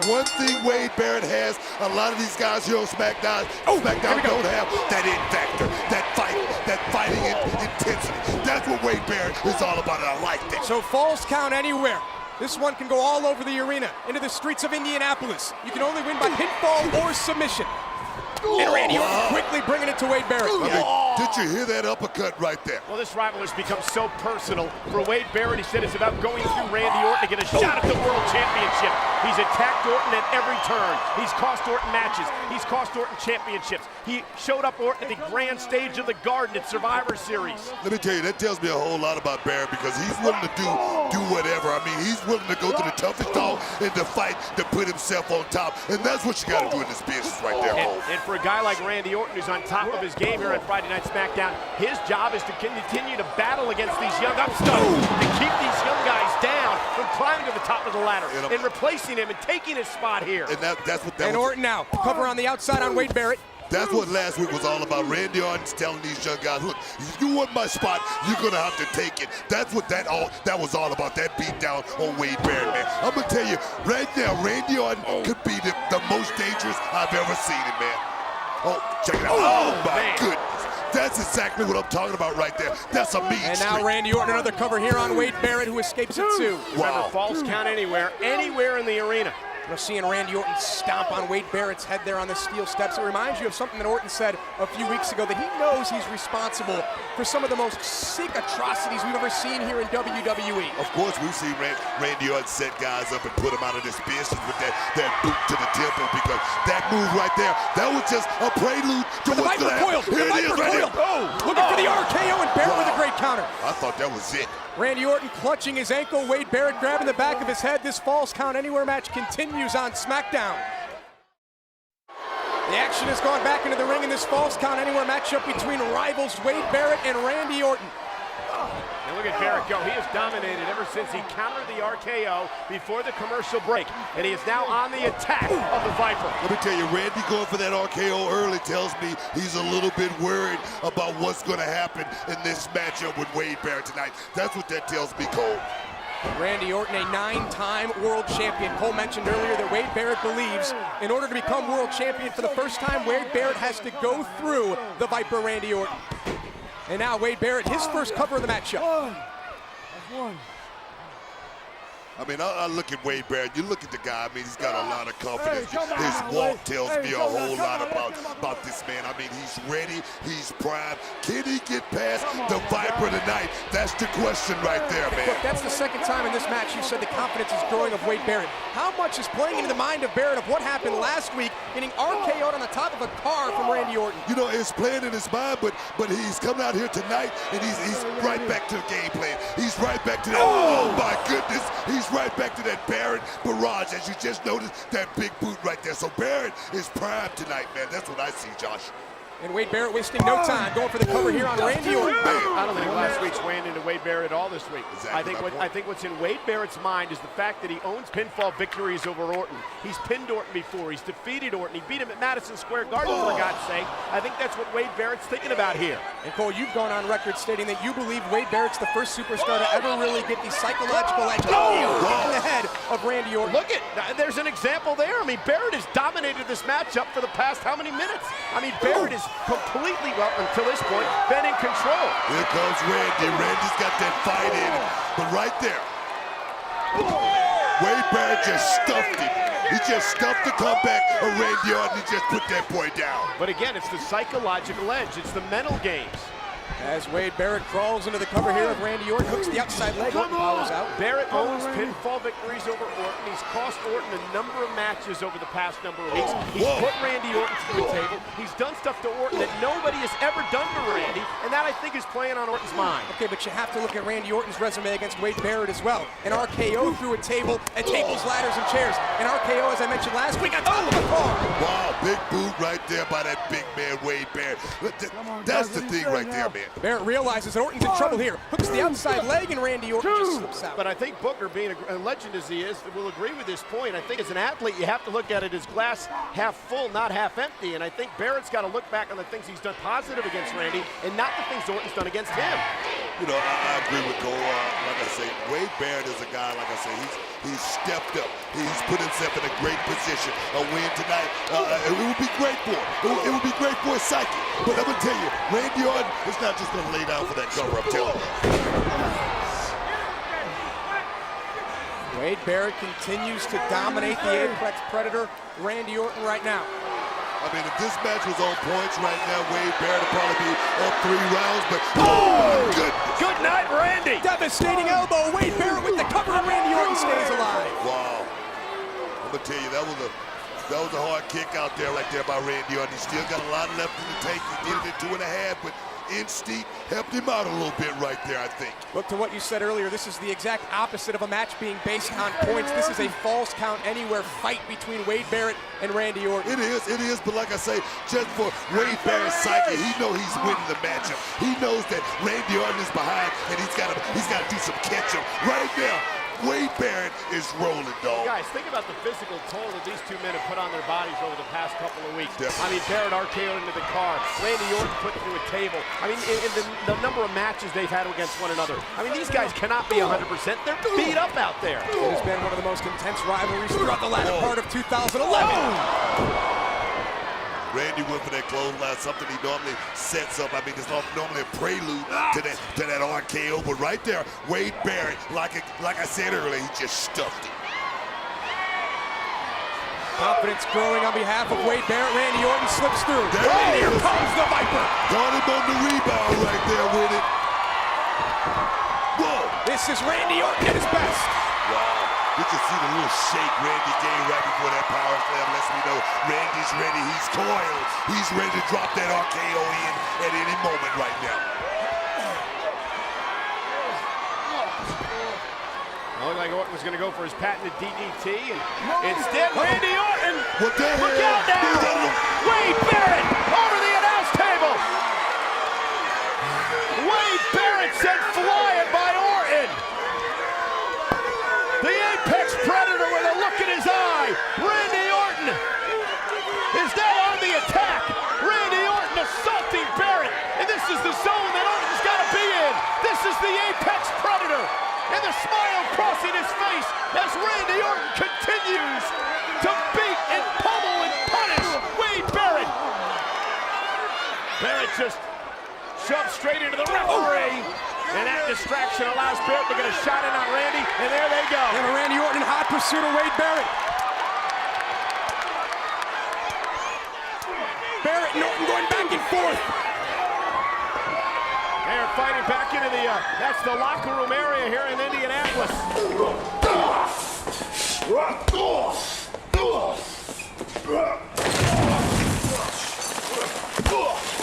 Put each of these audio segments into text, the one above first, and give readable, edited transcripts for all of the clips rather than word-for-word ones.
one thing Wade Barrett has, a lot of these guys here on SmackDown don't have that it factor, that fighting intensity. That's what Wade Barrett is all about, and I like that. So falls count anywhere. This one can go all over the arena, into the streets of Indianapolis. You can only win by pinfall or submission. And Randy Orton quickly bringing it to Wade Barrett. Did you hear that uppercut right there? Well, this rivalry has become so personal. For Wade Barrett, he said it's about going through Randy Orton to get a shot at the World Championship. He's attacked Orton at every turn. He's cost Orton matches. He's cost Orton championships. He showed up Orton at the grand stage of the Garden at Survivor Series. Let me tell you, that tells me a whole lot about Barrett, because he's willing to do whatever. I mean, he's willing to go to the toughest dog in the fight to put himself on top. And that's what you got to do in this business right there, Cole. And for a guy like Randy Orton, who's on top of his game here on Friday Night SmackDown, his job is to continue to battle against these young upstarts, to keep these young guys down from climbing to the top of the ladder and replacing him and taking his spot here. And that's what that and was. Orton now, cover on the outside on Wade Barrett. That's what last week was all about. Randy Orton's telling these young guys, look, if you want my spot, you're going to have to take it. That's what that was all about, that beat down on Wade Barrett, man. I'm going to tell you, right now, Randy Orton could be the most dangerous I've ever seen him, man. Oh, check it out. Oh, my goodness. That's exactly what I'm talking about right there. That's a mean And now streak. Randy Orton, another cover here on Wade Barrett, who escapes it too. Remember, falls count anywhere in the arena. We're seeing Randy Orton stomp on Wade Barrett's head there on the steel steps. It reminds you of something that Orton said a few weeks ago, that he knows he's responsible for some of the most sick atrocities we've ever seen here in WWE. Of course, we've seen Randy Orton set guys up and put them out of this business with that boot to the temple, because that move right there, that was just a prelude to what's going to happen. Here it is right here. Looking for the RKO, and Barrett with a great counter. I thought that was it. Randy Orton clutching his ankle, Wade Barrett grabbing the back of his head. This Falls Count Anywhere match continues on SmackDown. The action has gone back into the ring in this Falls Count Anywhere matchup between rivals Wade Barrett and Randy Orton. And look at Barrett go. He has dominated ever since he countered the RKO before the commercial break. And he is now on the attack of the Viper. Let me tell you, Randy going for that RKO early tells me he's a little bit worried about what's going to happen in this matchup with Wade Barrett tonight. That's what that tells me, Cole. Randy Orton, a 9-time world champion. Cole mentioned earlier that Wade Barrett believes in order to become world champion for the first time, Wade Barrett has to go through the Viper, Randy Orton. And now Wade Barrett, his first cover of the matchup. I mean, I look at Wade Barrett. You look at the guy. I mean, he's got a lot of confidence. His walk tells me a whole lot about this man. I mean, he's ready. He's primed. Can he get past the Viper tonight? That's the question right there, man. Look, that's the second time in this match you said the confidence is growing of Wade Barrett. How much is playing into the mind of Barrett of what happened last week, getting RKO'd on the top of a car from Randy Orton? You know, it's playing in his mind, but he's coming out here tonight, and he's right back to the game plan. He's right back to that. Oh my goodness. He's right back to that Barrett barrage, as you just noticed, that big boot right there. So Barrett is primed tonight, man. That's what I see, Josh. And Wade Barrett wasting no time, going for the cover here on Randy Orton. I don't think last week's ran into Wade Barrett at all this week. Exactly. I think what's in Wade Barrett's mind is the fact that he owns pinfall victories over Orton. He's pinned Orton before. He's defeated Orton. He beat him at Madison Square Garden, for God's sake. I think that's what Wade Barrett's thinking about here. And Cole, you've gone on record stating that you believe Wade Barrett's the first superstar to ever really get the psychological edge in the head of Randy Orton. Look at, there's an example there. I mean, Barrett has dominated this matchup for the past how many minutes? I mean, Barrett is completely, well, until this point, been in control. Here comes Randy. Randy's got that fight in him. But right there, Wade Barrett just stuffed him. He just stuffed the comeback of Randy Orton. He just put that boy down. But again, it's the psychological edge. It's the mental games. As Wade Barrett crawls into the cover here of Randy Orton, hooks the outside leg, Orton powers out. Barrett owns pinfall victories over Orton. He's cost Orton a number of matches over the past number of weeks. He's put Randy Orton through the table. He's done stuff to Orton that nobody has ever done to Randy, and that, I think, is playing on Orton's mind. Okay, but you have to look at Randy Orton's resume against Wade Barrett as well. An RKO through a table, and tables, ladders, and chairs. An RKO, as I mentioned last week, on top of the car. Wow, big boot right there by that big man, Wade Barrett. That's the thing right there, man. Barrett realizes that Orton's in trouble here. Hooks the outside leg, and Randy Orton just slips out. But I think Booker, being a legend as he is, will agree with this point. I think as an athlete, you have to look at it as glass half full, not half empty. And I think Barrett's got to look back on the things he's done positive against Randy and not the things Orton's done against him. You know, I agree with Cole. Like I say, Wade Barrett is a guy, like I say, he's stepped up. He's put himself in a great position. A win tonight, it would be great for him. It would be great for his psyche. But I'm going to tell you, Randy Orton is not just going to lay down for that cover, I'm telling you. Wade Barrett continues to dominate the Apex Predator, Randy Orton, right now. I mean, if this match was on points right now, Wade Barrett would probably be up 3 rounds, but oh, goodness. Good night, Randy. Devastating elbow. Wade Barrett with the cover, and Randy Orton stays alive. Wow. I'm going to tell you, that was a hard kick out there right there by Randy Orton. He still got a lot left in the tank. He did it in 2.5, but Instinct helped him out a little bit right there, I think. Look, to what you said earlier, this is the exact opposite of a match being based on points. This is a falls count anywhere fight between Wade Barrett and Randy Orton. It is, but like I say, just for Wade Barrett's psyche, he knows he's winning the matchup. He knows that Randy Orton is behind, and he's got to do some catch-up right now. Wade Barrett is rolling, dog. Guys, think about the physical toll that these two men have put on their bodies over the past couple of weeks. Definitely. I mean, Barrett RKO'd into the car. Randy Orton put through a table. I mean, in the number of matches they've had against one another. I mean, these guys cannot be 100%. They're beat up out there. It has been one of the most intense rivalries throughout the latter part of 2011. Randy went for that clothesline, something he normally sets up. I mean, it's normally a prelude to that RKO, but right there, Wade Barrett, like I said earlier, he just stuffed it. Confidence growing on behalf of Wade Barrett. Randy Orton slips through. There it Here is. comes the Viper. Got him on the rebound right there with it. Whoa. This is Randy Orton at his best. Wow. You can see the little shake Randy gave right before that power slam. Lets me know Randy's ready. He's coiled. He's ready to drop that RKO in at any moment right now. Looked like Orton was going to go for his patented DDT, and instead, Randy Orton. What the hell? Look out now! Wade Barrett over the announce table. Wade Barrett sent flying by Orton. The Apex Predator with a look in his eye. Randy Orton is now on the attack. Randy Orton assaulting Barrett, and this is the zone that Orton's got to be in. This is the Apex Predator. And the smile crossing his face as Randy Orton continues to beat and pummel and punish Wade Barrett. Barrett just shoved straight into the referee. And that distraction allows Barrett to get a shot in on Randy, and there they go. And Randy Orton in hot pursuit of Wade Barrett. Barrett and Orton going back and forth. They're fighting back into the, that's the locker room area here in Indianapolis.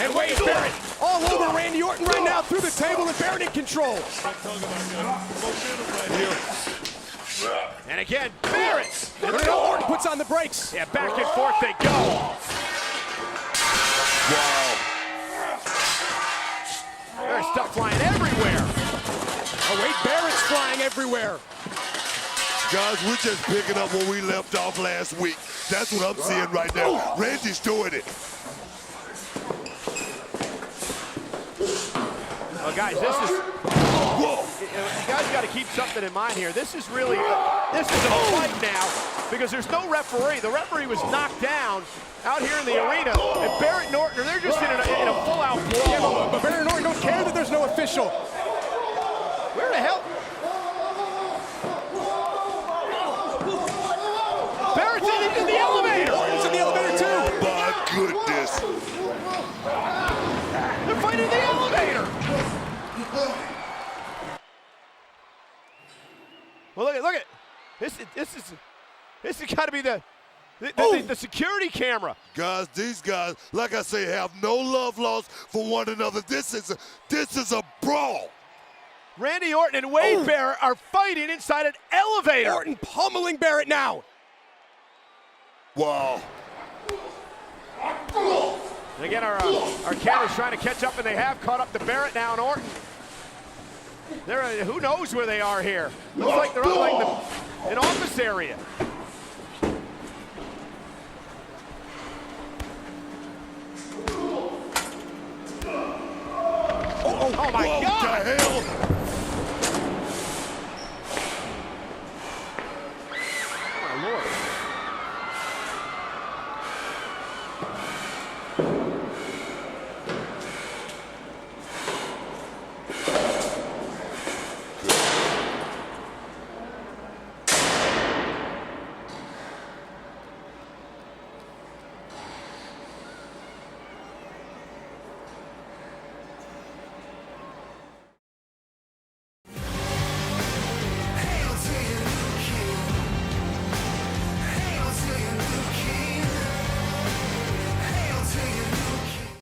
And Wade Barrett all over Randy Orton right now through the table, and Barrett in control. And again, Barrett. And Orton puts on the brakes. Yeah, back and forth they go. Wow. There's stuff flying everywhere. Oh, Wade Barrett's flying everywhere. Guys, we're just picking up where we left off last week. That's what I'm seeing right now. Randy's doing it. Well, guys, this is... Whoa. You guys got to keep something in mind here. This is really... This is a fight now because there's no referee. The referee was knocked down out here in the arena, and Barrett and Orton, they're just in a full-out brawl. Yeah, but Barrett and Orton don't care that there's no official. Where the hell? Barrett's in the elevator. Orton's in the elevator too. My goodness. They're fighting in the elevator. Well, look at this has got to be the security camera. Guys, these guys, like I say, have no love lost for one another. This is a brawl. Randy Orton and Wade Barrett are fighting inside an elevator. Orton pummeling Barrett now. Wow. And again, our camera's trying to catch up, and they have caught up to Barrett now and Orton. Who knows where they are here? Looks like they're up like an office area. Oh my Whoa, God! What the hell?